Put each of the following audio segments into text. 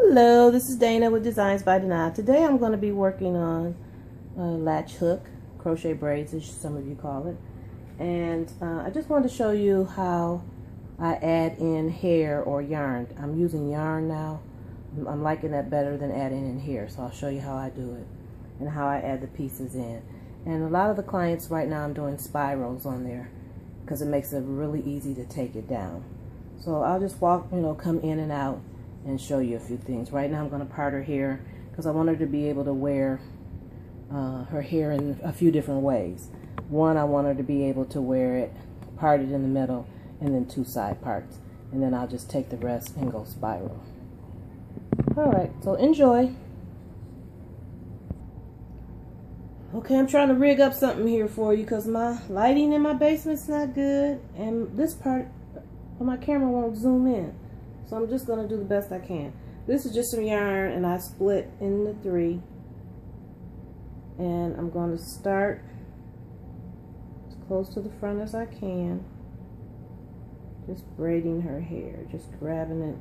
Hello, this is Dana with Designs by Dana. Today I'm going to be working on a latch hook, crochet braids as some of you call it. And I just wanted to show you how I add in hair or yarn. I'm using yarn now. I'm liking that better than adding in hair, so I'll show you how I do it and how I add the pieces in. And a lot of the clients right now I'm doing spirals on there because it makes it really easy to take it down. So I'll just walk, come in and out and show you a few things. Right now I'm going to part her hair because I want her to be able to wear her hair in a few different ways. One, I want her to be able to wear it parted in the middle and then two side parts. And then I'll just take the rest and go spiral. Alright, so enjoy. Okay, I'm trying to rig up something here for you because my lighting in my basement's not good. And this part of my camera won't zoom in. So I'm just going to do the best I can. This is just some yarn and I split into 3. And I'm going to start as close to the front as I can. Just braiding her hair, just grabbing it.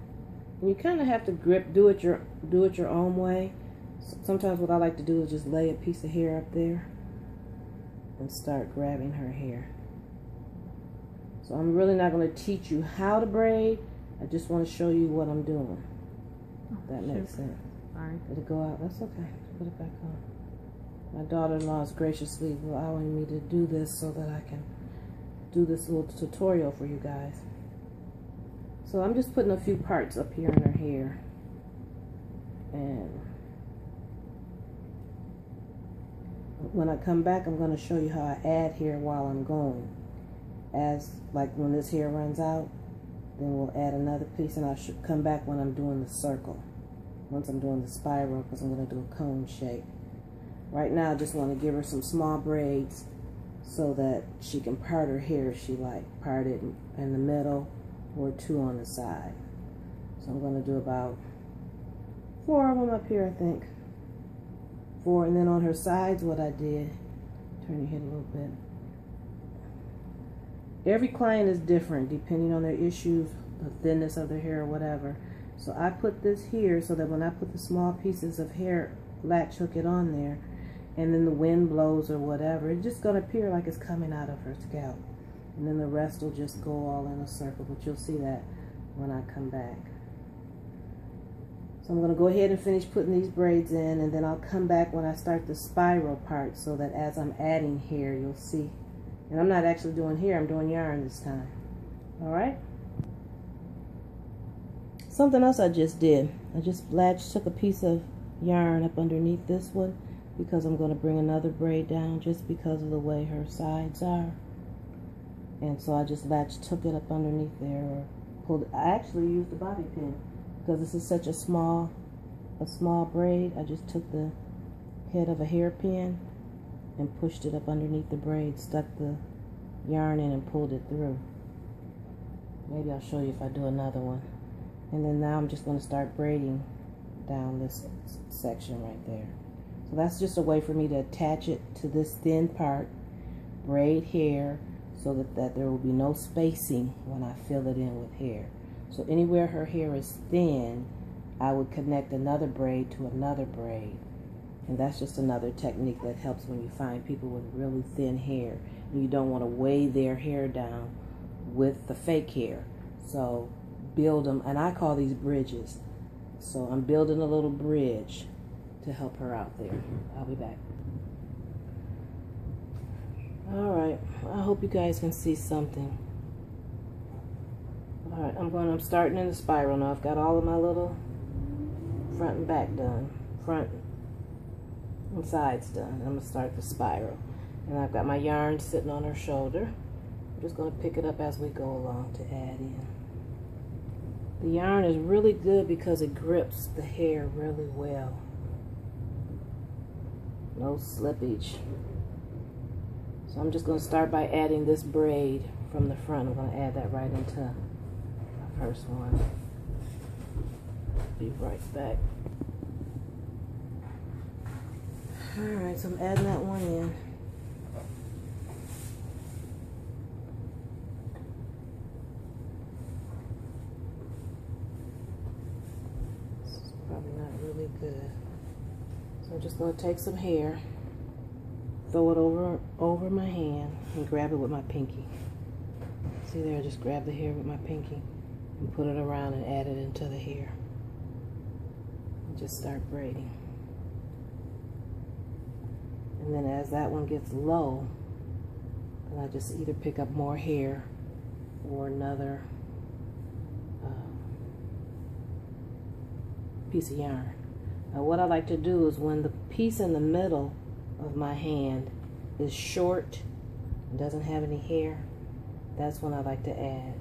And you kind of have to do it your own way. Sometimes what I like to do is just lay a piece of hair up there and start grabbing her hair. So I'm really not going to teach you how to braid. I just want to show you what I'm doing. If that makes sense. Sorry. Did it go out? That's okay. Put it back on. My daughter-in-law is graciously allowing me to do this so that I can do this little tutorial for you guys. So I'm just putting a few parts up here in her hair. And when I come back, I'm going to show you how I add hair while I'm going. Like when this hair runs out, then we'll add another piece, and I should come back when I'm doing the circle. Once I'm doing the spiral, because I'm going to do a cone shape. Right now, I just want to give her some small braids so that she can part her hair if she like. Part it in the middle or 2 on the side. So I'm going to do about 4 of them up here, I think. 4, and then on her sides, what I did, turn your head a little bit. Every client is different depending on their issues, the thinness of their hair or whatever. So I put this here so that when I put the small pieces of hair, latch hook it on there, and then the wind blows or whatever, it's just going to appear like it's coming out of her scalp. And then the rest will just go all in a circle, but you'll see that when I come back. So I'm going to go ahead and finish putting these braids in, and then I'll come back when I start the spiral part so that as I'm adding hair, you'll see. And I'm not actually doing hair, I'm doing yarn this time. Alright? Something else I just did. I just took a piece of yarn up underneath this one because I'm going to bring another braid down just because of the way her sides are. And so I just took it up underneath there, or pulled it. I actually used the bobby pin because this is such a small braid. I just took the head of a hairpin and pushed it up underneath the braid, stuck the yarn in and pulled it through. Maybe I'll show you if I do another one. And then now I'm just going to start braiding down this section right there. So that's just a way for me to attach it to this thin part, braid hair, so that there will be no spacing when I fill it in with hair. So anywhere her hair is thin, I would connect another braid to another braid. And that's just another technique that helps when you find people with really thin hair and you don't want to weigh their hair down with the fake hair. So build them, and I call these bridges. So I'm building a little bridge to help her out there. I'll be back. Alright, I hope you guys can see something. Alright, I'm starting in the spiral now. I've got all of my little front and back done. Front and sides done. I'm going to start the spiral. And I've got my yarn sitting on her shoulder. I'm just going to pick it up as we go along to add in. The yarn is really good because it grips the hair really well. No slippage. So I'm just going to start by adding this braid from the front. I'm going to add that right into my first one. Be right back. Alright, so I'm adding that one in. probably not really good. So I'm just going to take some hair, throw it over my hand, and grab it with my pinky. See there, I just grab the hair with my pinky and put it around and add it into the hair. And just start braiding. And then as that one gets low, then I just either pick up more hair or another piece of yarn. Now what I like to do is when the piece in the middle of my hand is short and doesn't have any hair, that's when I like to add.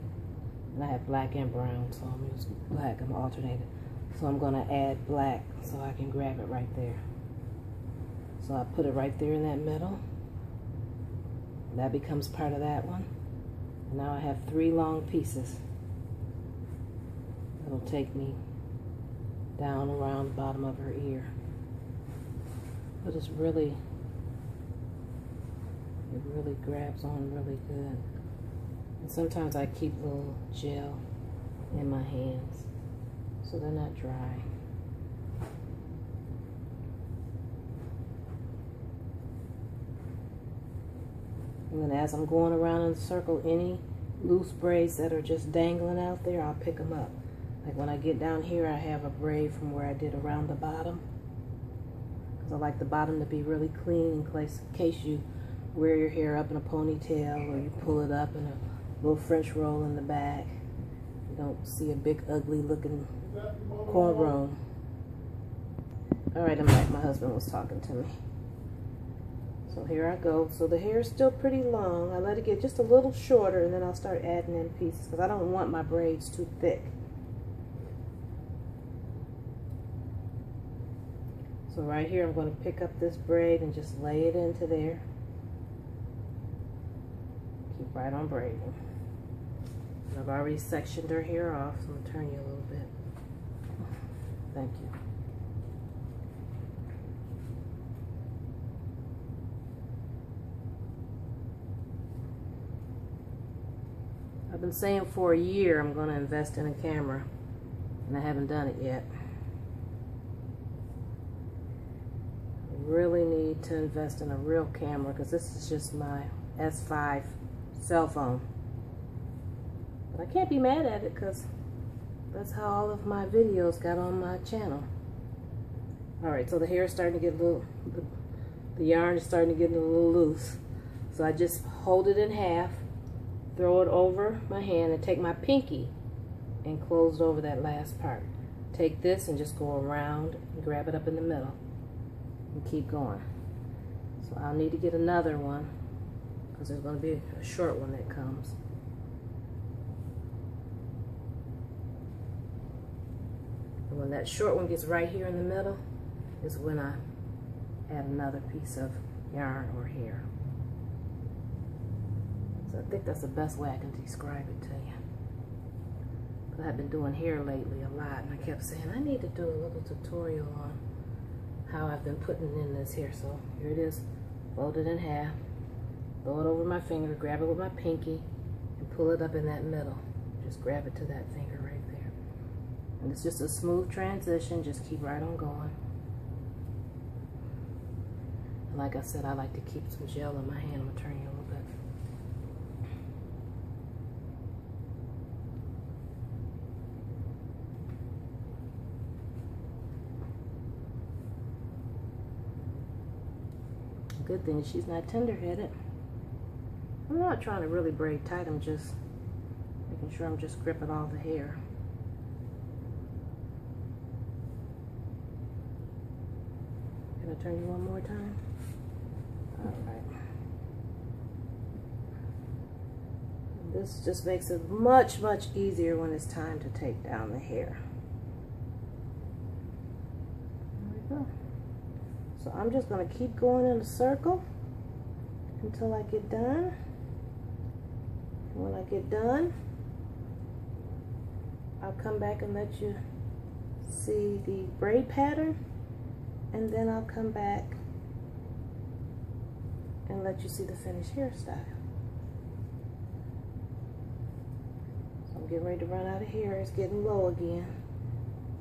And I have black and brown, so I'm using black, I'm alternating. So I'm going to add black so I can grab it right there. So I put it right there in that middle. That becomes part of that one. And now I have 3 long pieces. It'll take me down around the bottom of her ear. But it really grabs on really good. And sometimes I keep a little gel in my hands so they're not dry. And then as I'm going around in a circle, any loose braids that are just dangling out there, I'll pick them up. Like when I get down here, I have a braid from where I did around the bottom. Because I like the bottom to be really clean in case you wear your hair up in a ponytail or you pull it up in a little French roll in the back. You don't see a big ugly looking cornrow. Alright, I'm back. My husband was talking to me. So here I go. So the hair is still pretty long. I let it get just a little shorter and then I'll start adding in pieces because I don't want my braids too thick. So right here I'm going to pick up this braid and just lay it into there. Keep right on braiding. And I've already sectioned her hair off, so I'm going to turn you a little bit. Thank you. I've been saying for a year I'm going to invest in a camera, and I haven't done it yet. I really need to invest in a real camera because this is just my S5 cell phone. But I can't be mad at it because that's how all of my videos got on my channel. Alright, so the hair is starting to get a little, the yarn is starting to get a little loose. So I just hold it in half, throw it over my hand, and take my pinky and close it over that last part. Take this and just go around and grab it up in the middle and keep going. So I'll need to get another one because there's going to be a short one that comes. And when that short one gets right here in the middle is when I add another piece of yarn or hair. So I think that's the best way I can describe it to you. But I've been doing hair lately a lot, and I kept saying I need to do a little tutorial on how I've been putting in this hair. So here it is, fold it in half, throw it over my finger, grab it with my pinky, and pull it up in that middle. Just grab it to that finger right there. And it's just a smooth transition, just keep right on going. And like I said, I like to keep some gel in my hand. I'm going to turn you a little bit. Good thing she's not tender-headed. I'm not trying to really braid tight, I'm just making sure I'm just gripping all the hair. Can I turn you one more time? Alright. This just makes it much, much easier when it's time to take down the hair. There we go. So I'm just going to keep going in a circle until I get done. And when I get done, I'll come back and let you see the braid pattern, and then I'll come back and let you see the finished hairstyle. So I'm getting ready to run out of hair. It's getting low again.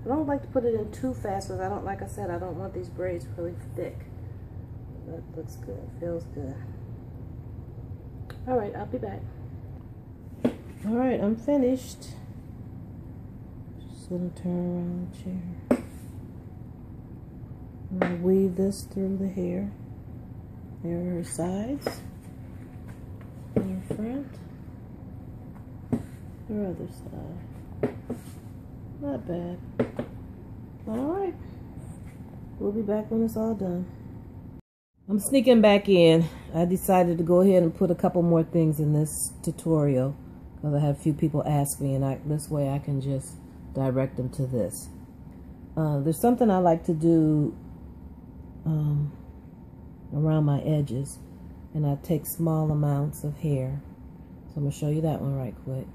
I don't like to put it in too fast because I don't, like I said, I don't want these braids really thick. That looks good, feels good. All right, I'll be back. All right, I'm finished. Just gonna turn around the chair. I'm gonna weave this through the hair. There are her sides, and her front, her other side. Not bad. All right, we'll be back when it's all done. I'm sneaking back in. I decided to go ahead and put a couple more things in this tutorial because I had a few people ask me, and this way I can just direct them to this. There's something I like to do around my edges, and I take small amounts of hair. So I'm going to show you that one right quick.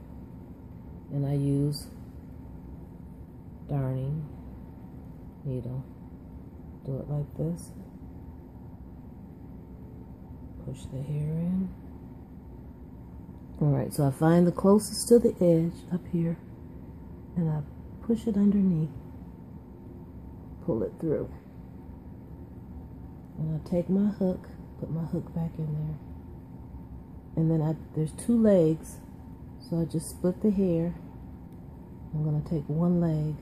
And I use darning needle. Do it like this. Push the hair in. Alright, so I find the closest to the edge up here, and I push it underneath, pull it through. And I take my hook, put my hook back in there. And then there's two legs, so I just split the hair. I'm going to take one leg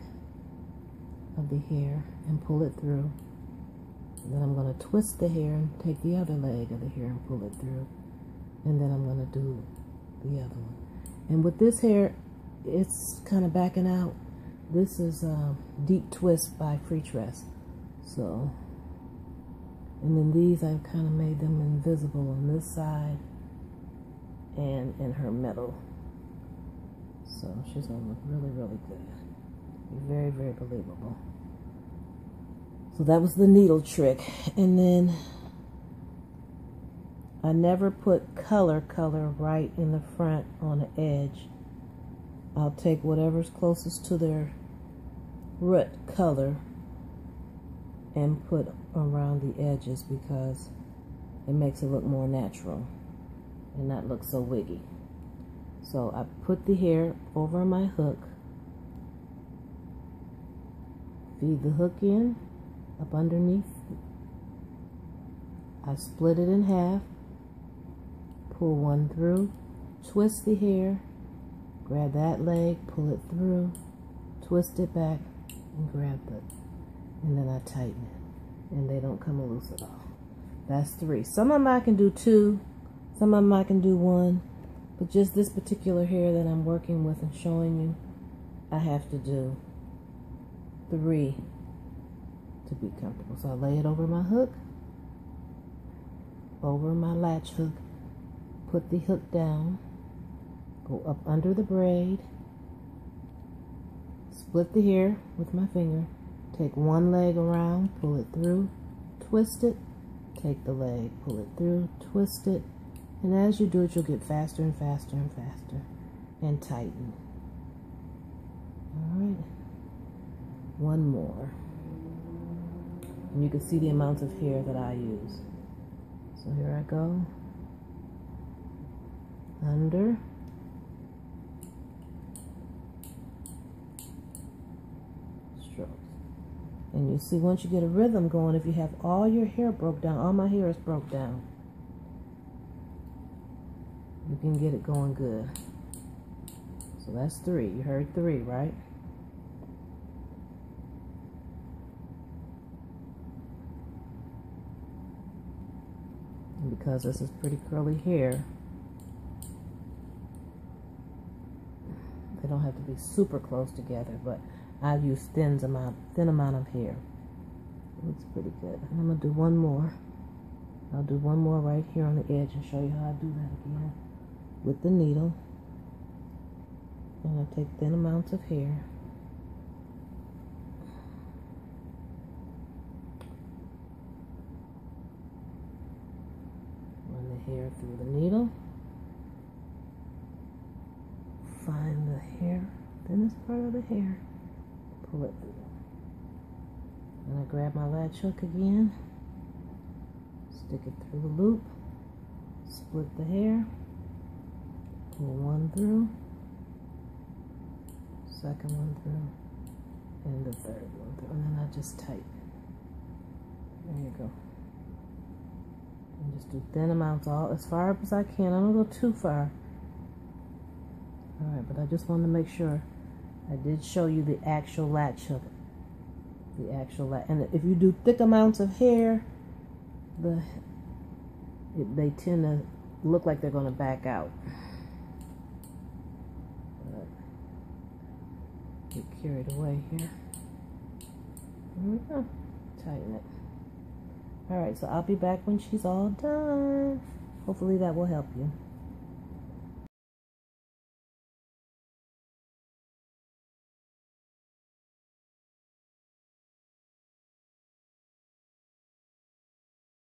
of the hair and pull it through. And then I'm going to twist the hair and take the other leg of the hair and pull it through. And then I'm going to do the other one. And with this hair, it's kind of backing out. This is Deep Twist by Free Tress. So, and then these, I've kind of made them invisible on this side and in her middle. So she's going to look really, really good. Very, very believable. So that was the needle trick. And then I never put color right in the front on the edge. I'll take whatever's closest to their root color and put around the edges because it makes it look more natural and not look so wiggy. So I put the hair over my hook, feed the hook in up underneath. I split it in half, pull one through, twist the hair, grab that leg, pull it through, twist it back, and grab it. And then I tighten it. And they don't come loose at all. That's 3. Some of them I can do 2. Some of them I can do 1. But just this particular hair that I'm working with and showing you, I have to do 3 to be comfortable. So I lay it over my hook, over my latch hook, put the hook down, go up under the braid, split the hair with my finger, take one leg around, pull it through, twist it, take the leg, pull it through, twist it, and as you do it, you'll get faster and faster and faster, and tighten. All right, one more. And you can see the amounts of hair that I use. So here I go, under, strokes. And you see, once you get a rhythm going, if you have all your hair broke down, all my hair is broke down, you can get it going good. So that's 3. You heard 3, right? And because this is pretty curly hair, they don't have to be super close together, but I use thin amount of hair. It looks pretty good. And I'm going to do one more. I'll do one more right here on the edge and show you how I do that again with the needle. And I take thin amounts of hair. Run the hair through the needle. Find the hair, thinnest part of the hair, pull it through. And I grab my latch hook again, stick it through the loop, split the hair, pull one through, second one through, and the third one through, and then I just tighten. There you go. And just do thin amounts all as far up as I can. I don't go too far. Alright, but I just wanted to make sure I did show you the actual latch hook. The actual latch. And if you do thick amounts of hair, they tend to look like they're going to back out. But get carried away here. There we go. Tighten it. Alright, so I'll be back when she's all done. Hopefully that will help you.